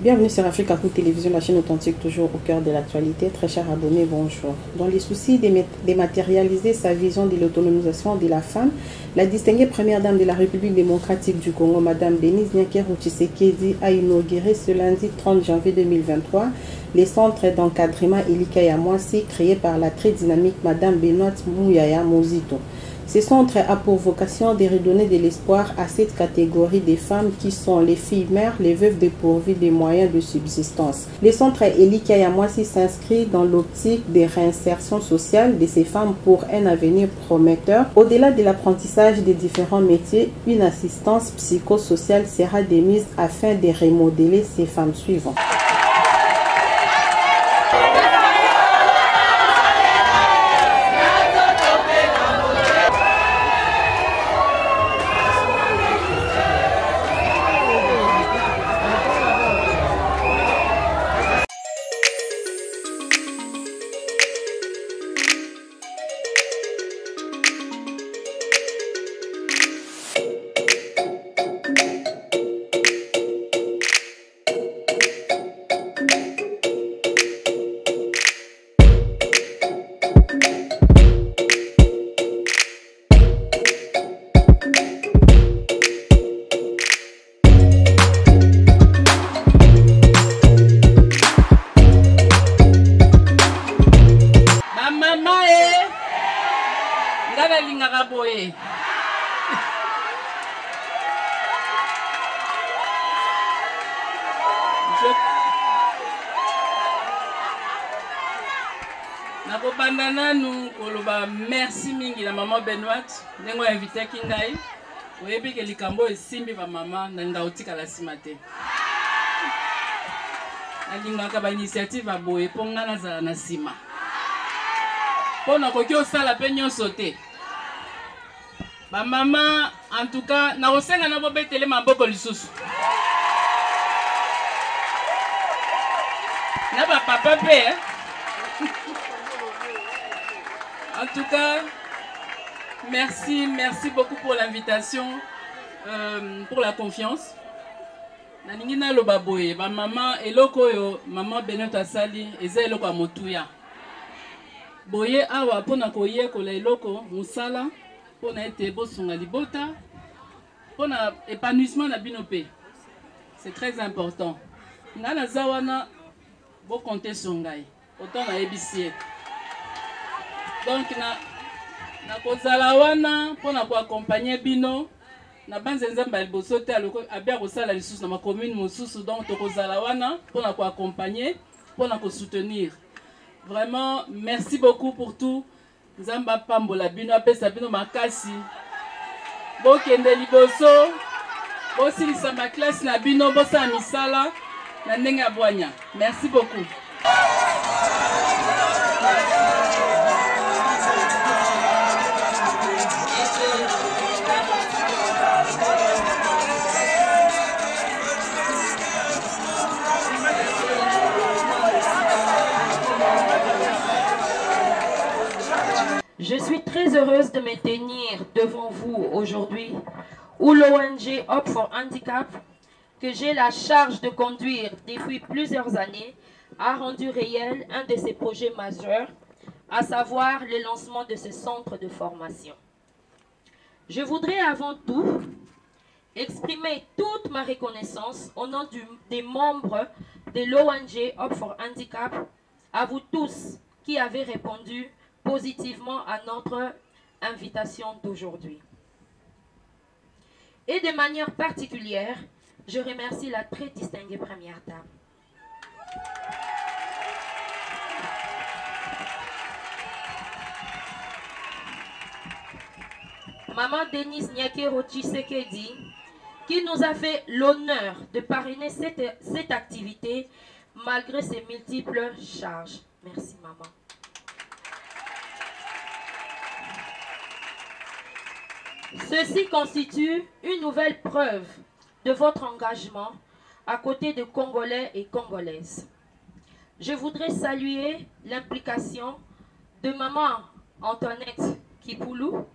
Bienvenue sur Africa Coup Télévision, la chaîne authentique toujours au cœur de l'actualité. Très chers abonnés, bonjour. Dans les soucis de dématérialiser sa vision de l'autonomisation de la femme, la distinguée première dame de la République démocratique du Congo, Madame Denise Nyakero Tshisekedi, a inauguré ce lundi 30 janvier 2023 les centres d'encadrement Elika Yamwasi créés par la très dynamique Madame Benoît Mouyaya Mozito. Ces centres a pour vocation de redonner de l'espoir à cette catégorie de femmes qui sont les filles mères, les veuves dépourvues des moyens de subsistance. Les centres Elika Yamwasi s'inscrivent dans l'optique de réinsertion sociale de ces femmes pour un avenir prometteur. Au-delà de l'apprentissage des différents métiers, une assistance psychosociale sera démise afin de remodeler ces femmes suivantes. Merci mingi la maman Benoît nengo invité kingai oyebi ke likambo esimbi ba mama na ngautika la simate alingaka ba initiative aboye ponga na za na sima pona ko kyo sala pe nyonso te ba mama en tout cas na osenga na bobetele maboko lisusu na ba papa pe En tout cas, merci beaucoup pour l'invitation, pour la confiance. Naningina lo baboye, ba maman eloko yo, maman Benota Sali, eza eloko motuya. Boye awa pona koye kola eloko musala, pona ete bosunga libota, pona épanouissement na binope. C'est très important. Ngana zawana bo compter songai, autant na EBC. Donc na kozala wana pona ko accompagner bino na banzenza mbali bosote aloko abia kosala lisusu na ma commune mosusu donc to kozala wana pona ko accompagner pona ko soutenir. Vraiment merci beaucoup pour tout. Nzamba pambola bino apesa bino makasi. Bo kende liboso bo silisa ma classe na bino bo sa misala na ndenge abwanya. Merci beaucoup. Je suis très heureuse de me tenir devant vous aujourd'hui, où l'ONG Hope for Handicap, que j'ai la charge de conduire depuis plusieurs années, a rendu réel un de ses projets majeurs, à savoir le lancement de ce centre de formation. Je voudrais avant tout exprimer toute ma reconnaissance au nom des membres de l'ONG Hope for Handicap, à vous tous qui avez répondu positivement à notre invitation d'aujourd'hui. Et de manière particulière, je remercie la très distinguée première dame. Maman Denise Nyakero Tshisekedi, qui nous a fait l'honneur de parrainer cette activité malgré ses multiples charges. Merci maman. Ceci constitue une nouvelle preuve de votre engagement à côté de Congolais et Congolaises. Je voudrais saluer l'implication de maman Antoinette Kipoulou,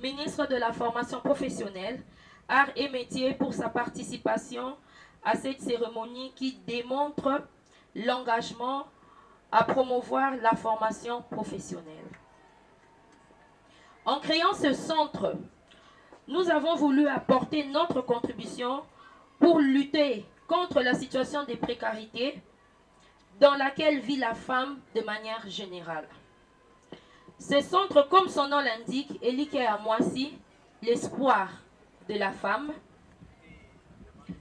ministre de la formation professionnelle, arts et métiers, pour sa participation à cette cérémonie qui démontre l'engagement à promouvoir la formation professionnelle. En créant ce centre, nous avons voulu apporter notre contribution pour lutter contre la situation de précarité dans laquelle vit la femme de manière générale. Ce centre, comme son nom l'indique, est lié à Moissy, l'espoir de la femme,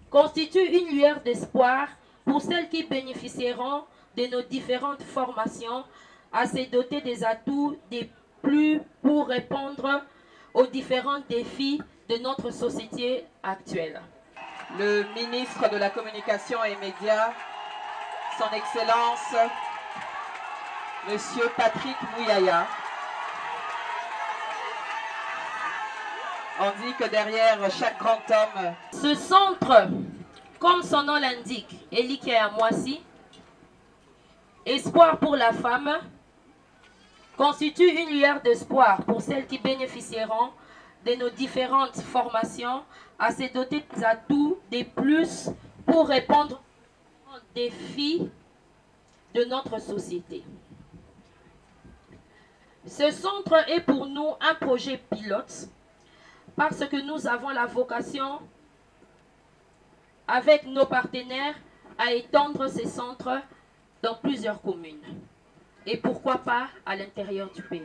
constitue une lueur d'espoir pour celles qui bénéficieront de nos différentes formations à se doter des atouts des plus pour répondre aux différents défis de notre société actuelle. Le ministre de la Communication et Médias, son Excellence, Monsieur Patrick Mouyaya. On dit que derrière chaque grand homme... Ce centre, comme son nom l'indique, est lié à Moissy, espoir pour la femme, constitue une lueur d'espoir pour celles qui bénéficieront de nos différentes formations à se doter des atouts des plus pour répondre aux défis de notre société. Ce centre est pour nous un projet pilote parce que nous avons la vocation, avec nos partenaires, à étendre ces centres dans plusieurs communes. Et pourquoi pas à l'intérieur du pays.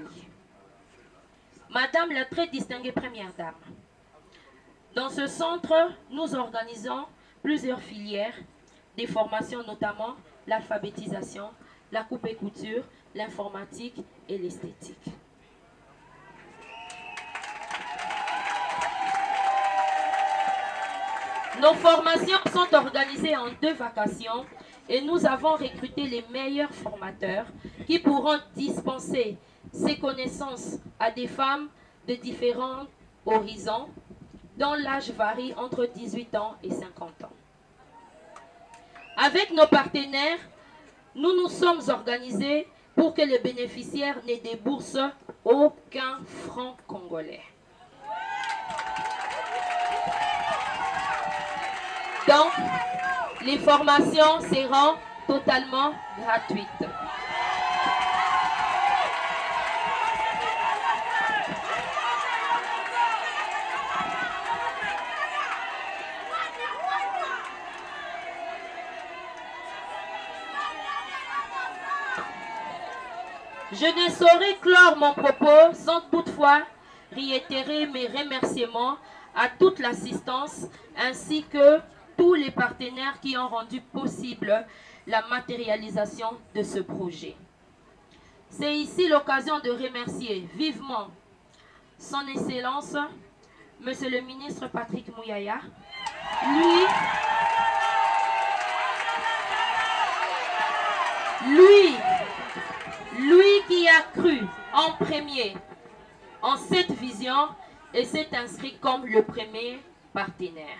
Madame la très distinguée Première Dame, dans ce centre, nous organisons plusieurs filières, des formations notamment l'alphabétisation, la coupe et couture, l'informatique et l'esthétique. Nos formations sont organisées en 2 vacations et nous avons recruté les meilleurs formateurs qui pourront dispenser ces connaissances à des femmes de différents horizons dont l'âge varie entre 18 ans et 50 ans. Avec nos partenaires, nous nous sommes organisés pour que les bénéficiaires ne déboursent aucun franc congolais. Donc, les formations seront totalement gratuites. Je ne saurais clore mon propos sans toutefois réitérer mes remerciements à toute l'assistance ainsi que tous les partenaires qui ont rendu possible la matérialisation de ce projet. C'est ici l'occasion de remercier vivement son Excellence, Monsieur le ministre Patrick Mouyaya, lui qui a cru en premier en cette vision et s'est inscrit comme le premier partenaire.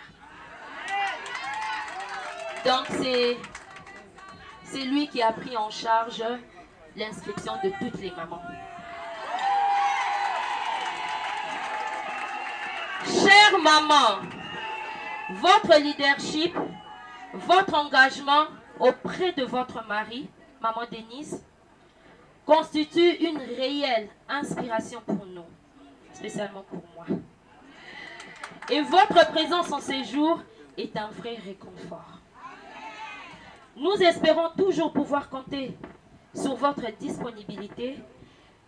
Donc c'est lui qui a pris en charge l'inscription de toutes les mamans. Chère maman, votre leadership, votre engagement auprès de votre mari, maman Denise, constitue une réelle inspiration pour nous, spécialement pour moi. Et votre présence en séjour est un vrai réconfort. Nous espérons toujours pouvoir compter sur votre disponibilité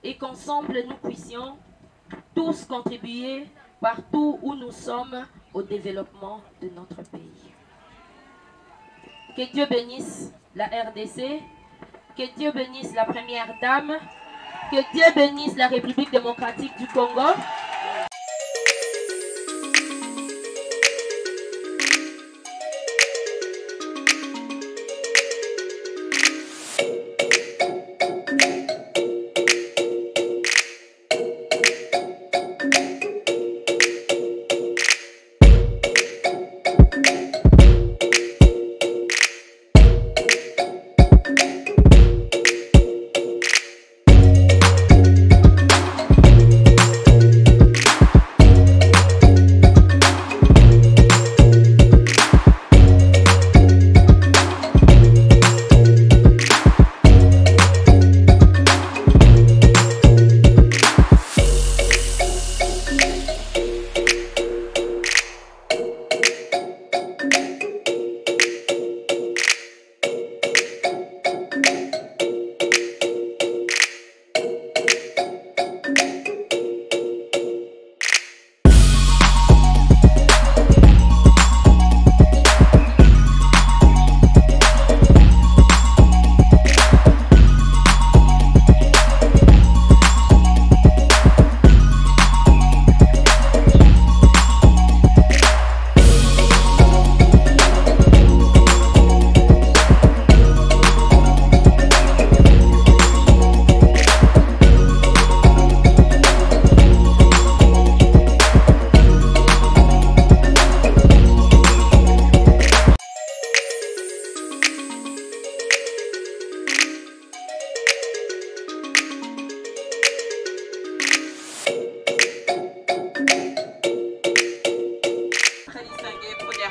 et qu'ensemble nous puissions tous contribuer partout où nous sommes au développement de notre pays. Que Dieu bénisse la RDC, que Dieu bénisse la Première Dame, que Dieu bénisse la République démocratique du Congo.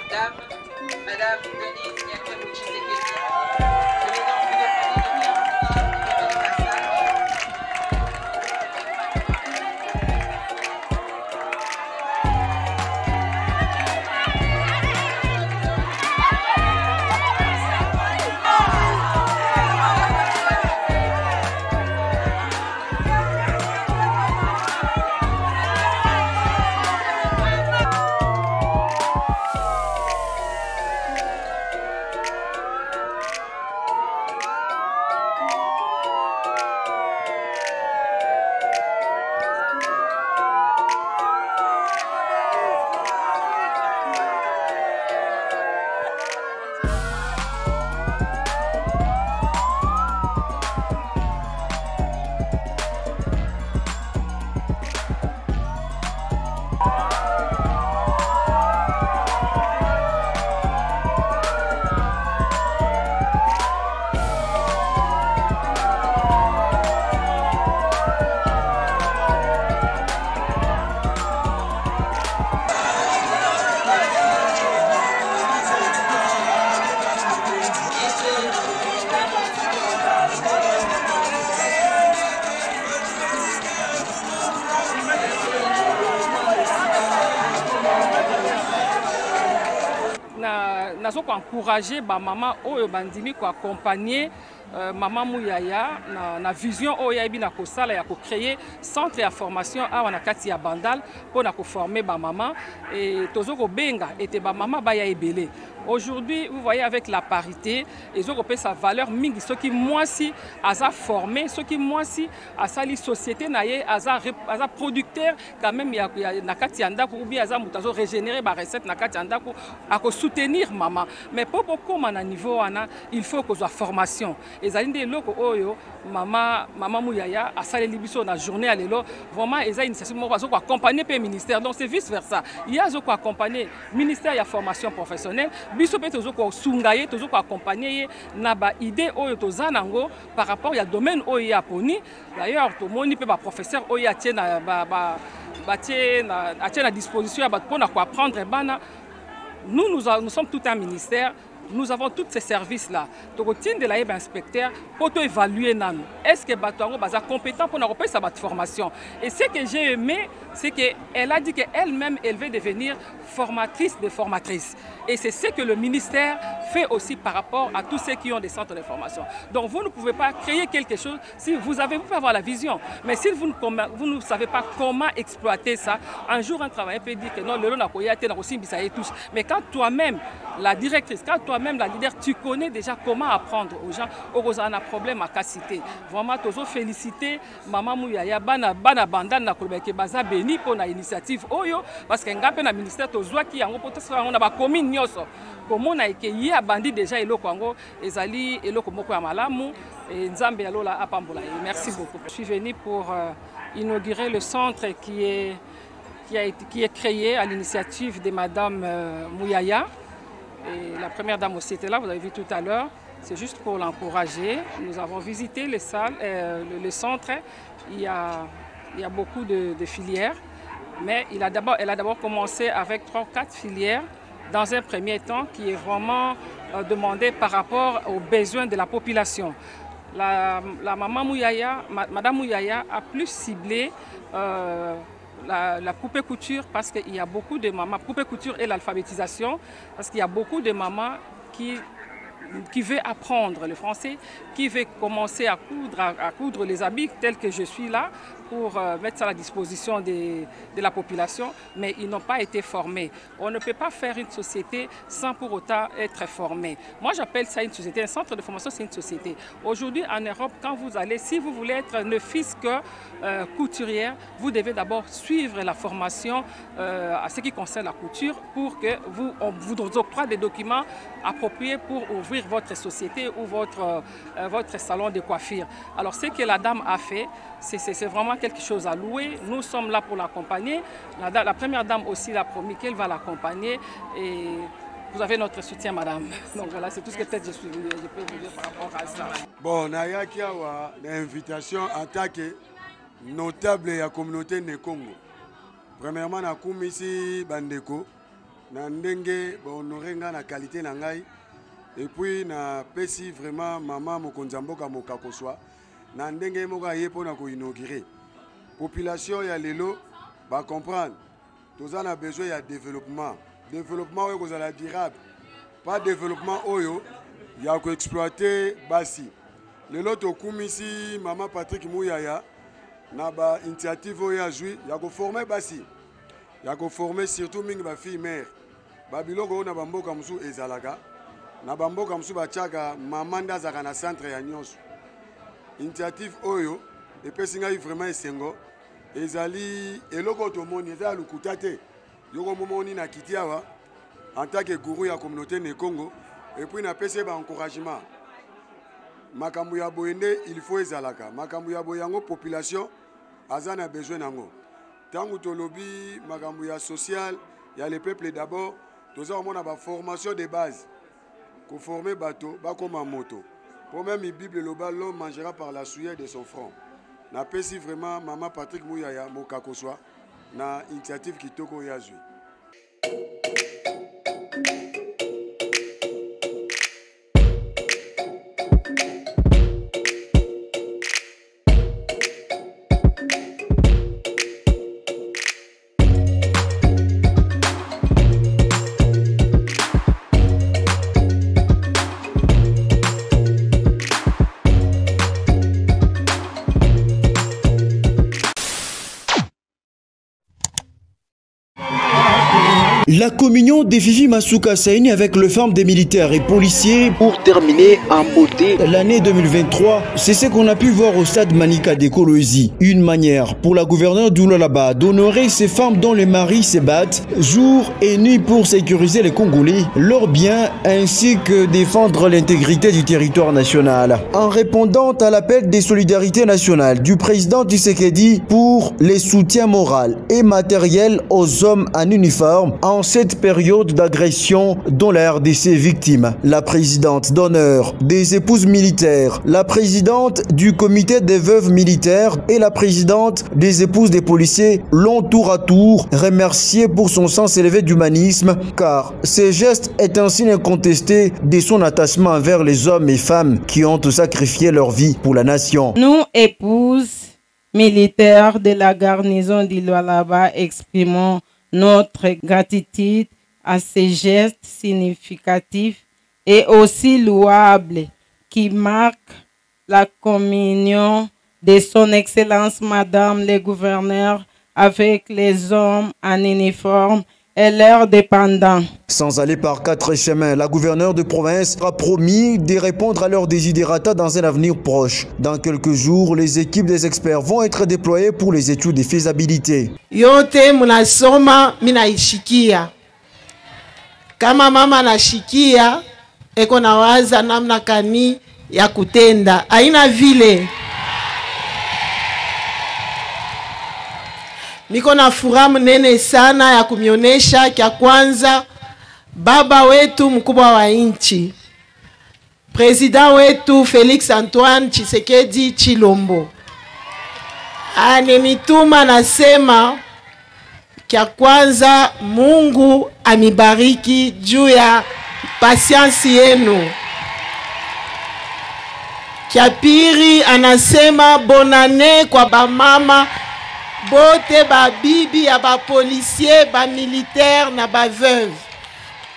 dame, Madame Denise Nyakemou-Tshisekedi. Je vais donc vous demander de bien vouloir libérer le passage. nazo ko encourager ba maman oyo bandimi ko accompagner Maman Mouyaya na vision oyo yebi na kosala ya ko créer centre ya formation awa na kati ya Bandal pour na ko former ba maman et tozo ko benga ete ba maman ba ya ebele. Aujourd'hui, vous voyez avec la parité, ils ont repéré sa valeur mingi. Ceux qui moi si asa formé, ceux qui moi si asa li société naie asa producteur quand même ya nakati anda pour bien asa mutazo régénérer ba recette nakati anda pour à soutenir maman. Mais pour comme à niveau ana, il faut que soit formation. Et ça inde loko oyo maman Mouyaya asa les libiso na journée à l'élo vraiment ils a initiative mo bazo ko accompagner pe ministère. Donc c'est vice versa. Il y a zo ko accompagner ministère ya formation professionnelle. Biso pe tozo ko sungaye tozo ko accompagner na ba idée oyo tozanango par rapport ya domaine oyo ya poni. D'ailleurs to moni pe ba professeur oyo atie na atie na disposition ya ba pona ko apprendre bana. Nous sommes tout un ministère. Nous avons tous ces services-là. Donc, de la inspecteur pour évaluer nan. Est-ce que Batuango est compétent pour nous repérer sa formation? Et ce que j'ai aimé, c'est qu'elle a dit qu'elle-même, elle veut devenir formatrice de formatrices. Et c'est ce que le ministère fait aussi par rapport à tous ceux qui ont des centres de formation. Donc, vous ne pouvez pas créer quelque chose si vous pouvez avoir la vision. Mais si vous ne savez pas comment exploiter ça, un jour, un travailleur peut dire que non, le lot n'a aussi tous. Mais quand toi-même, la directrice, quand toi-même la leader, tu connais déjà comment apprendre aux gens, aux un problème à citer. Vraiment, toujours féliciter Maman Mouyaya, Bana Bandana, na Kolbeke Baza Béni pour l'initiative Oyo, parce que ngapé na ministère tozwa ki yango potesa on a ba commune nyoso. Comment on a accueilli à bandi déjà eloko yango ezali eloko moko ya malamu et Nzambe alola apambola. Merci beaucoup. Je suis venu pour inaugurer le centre qui est créé à l'initiative de Madame Mouyaya. Et la première dame aussi était là, vous avez vu tout à l'heure. C'est juste pour l'encourager. Nous avons visité les salles, le centre. Il y a beaucoup de filières. Mais elle a d'abord commencé avec 3 ou 4 filières dans un premier temps qui est vraiment demandé par rapport aux besoins de la population. La maman Mouyaya, Madame Mouyaya a plus ciblé la coupée couture parce qu'il y a beaucoup de mamans, coupée couture et l'alphabétisation, parce qu'il y a beaucoup de mamans qui veulent apprendre le français, qui veulent commencer à coudre les habits tels que je suis là pour mettre ça à la disposition de la population, mais ils n'ont pas été formés. On ne peut pas faire une société sans pour autant être formé. Moi, j'appelle ça une société. Un centre de formation, c'est une société. Aujourd'hui, en Europe, quand vous allez, si vous voulez être ne fût-ce que couturière, vous devez d'abord suivre la formation à ce qui concerne la couture pour que on vous octroie des documents appropriés pour ouvrir votre société ou votre salon de coiffure. Alors, ce que la dame a fait, c'est vraiment quelque chose à louer. Nous sommes là pour l'accompagner. La première dame aussi l'a promis qu'elle va l'accompagner. Et vous avez notre soutien, madame. Donc voilà, c'est tout ce que peut-être je peux vous dire par rapport à ça. Bon, Nayaki a une invitation à attaquer notable de la communauté de Congo. Premièrement, na kumisi bandeko na ndenge ba honorer nga na qualité na ngai et puis na pesi vraiment maman mokonza mboka mokakoswa na ndenge moko ye pona ko inaugurer population ya lelo ba comprendre toza na besoin ya développement oyo kozala durable pas développement oyo ya ko exploiter basi lelo tokumisi mama Patrick Muyaya na ba initiative oyo ya jui ya ko former basi ya ko former surtout mingi ba fille mère ba biloko na bamboka musu ezalaka na bamboka musu bachaka mama ndazaka na centre ya nyonso initiative oyo epesi ngai vraiment esengo ezali eloko tomoni eza lukuta te yoko momoni na kitiawa en tant que gourou ya communauté ne Congo et puis na pese ba encouragement makambu ya boyende il faut ezalaka makambu ya boyango population azana besoin nango tangu tolobi makambu ya social ya le peuple d'abord toza omona ba formation de base ko former bateau ba koma moto pour même la Bible l'homme mangera par la sueur de son front na pesi vraiment maman Patrick Muyaya mokakoswa na initiative kitoko yazui. La communion des Fifi Masuka Saini avec le femmes des militaires et policiers pour terminer en beauté l'année 2023. C'est ce qu'on a pu voir au stade Manika de Kolosi. Une manière pour la gouverneure d'Oulalaba d'honorer ces femmes dont les maris se battent jour et nuit pour sécuriser les Congolais, leurs biens ainsi que défendre l'intégrité du territoire national. En répondant à l'appel des solidarités nationales du président Tshisekedi pour les soutiens moraux et matériels aux hommes en uniforme en cette période d'agression dont la RDC est victime. La présidente d'honneur des épouses militaires, la présidente du comité des veuves militaires et la présidente des épouses des policiers l'ont tour à tour remercié pour son sens élevé d'humanisme, car ce geste est un signe incontesté de son attachement envers les hommes et femmes qui ont sacrifié leur vie pour la nation. Nous, épouses militaires de la garnison d'Ilualaba, exprimons notre gratitude à ces gestes significatifs et aussi louables qui marquent la communion de son Excellence Madame le Gouverneur avec les hommes en uniforme et leurs dépendants. Sans aller par quatre chemins, la gouverneure de province a promis de répondre à leurs désidérata dans un avenir proche. Dans quelques jours, les équipes des experts vont être déployées pour les études de faisabilité. Yote munasoma minaishikia. Kama mama nashikia, eko nawaza namna kani ya kutenda. Aina vile. Niko na furaha mnene sana ya kumionesha kia kwanza baba wetu mkubwa wa nchi, President wetu Felix Antoine Tshisekedi Chilombo anenituma nasema kia kwanza Mungu amibariki juu ya pasiansi yenu. Kia pili anasema bonane kwa bamama bote ba bibi ya ba policier, ba militaire na ba veuve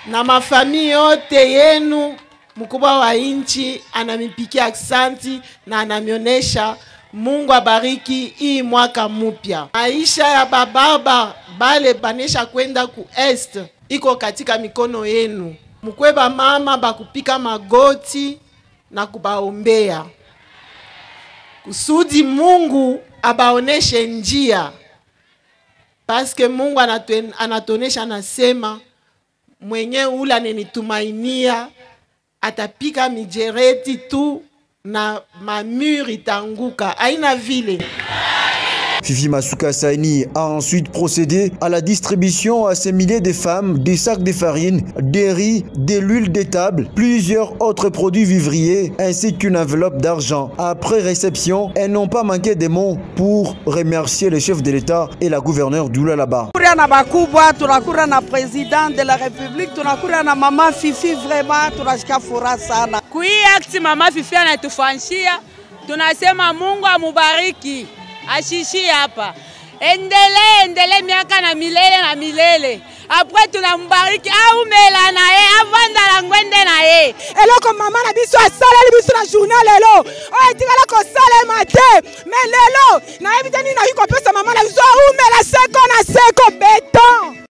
na mafamili yote yenu. Mkubwa wa nchi anamipikia aksanti na anamionesha Mungu abariki hii mwaka mpya. Maisha ya bababa bale banesha kwenda ku est iko katika mikono yenu. Mkweba mama bakupika magoti na kubaombea kusudi Mungu abaoneshe njia, paske Mungu anatonesha nasema mwenye ula nenitumainia atapika mijereti tu na mamuri itanguka. Aina vile Fifi Masuka Saini a ensuite procédé à la distribution à ces milliers de femmes des sacs de farine, des riz, de l'huile de table, plusieurs autres produits vivriers ainsi qu'une enveloppe d'argent. Après réception, elles n'ont pas manqué de mots pour remercier le chef de l'État et la gouverneure d'Oulalaba. Tunakura na président de la République, tunakura na mama Fifi, vraiment tunashika furaha sana. Kui akti mama Fifi anatufanshia, tunasema Mungu amubariki, ashishi hapa. Endele miaka na milele. Après tunambariki au mela na ye avanda la ngwende na ye. Eloko mama na biso asala biso na journal lelo. O etikala ko sala matin. Mais lelo na ebitani na yuko pesa mama na biso ou mela 50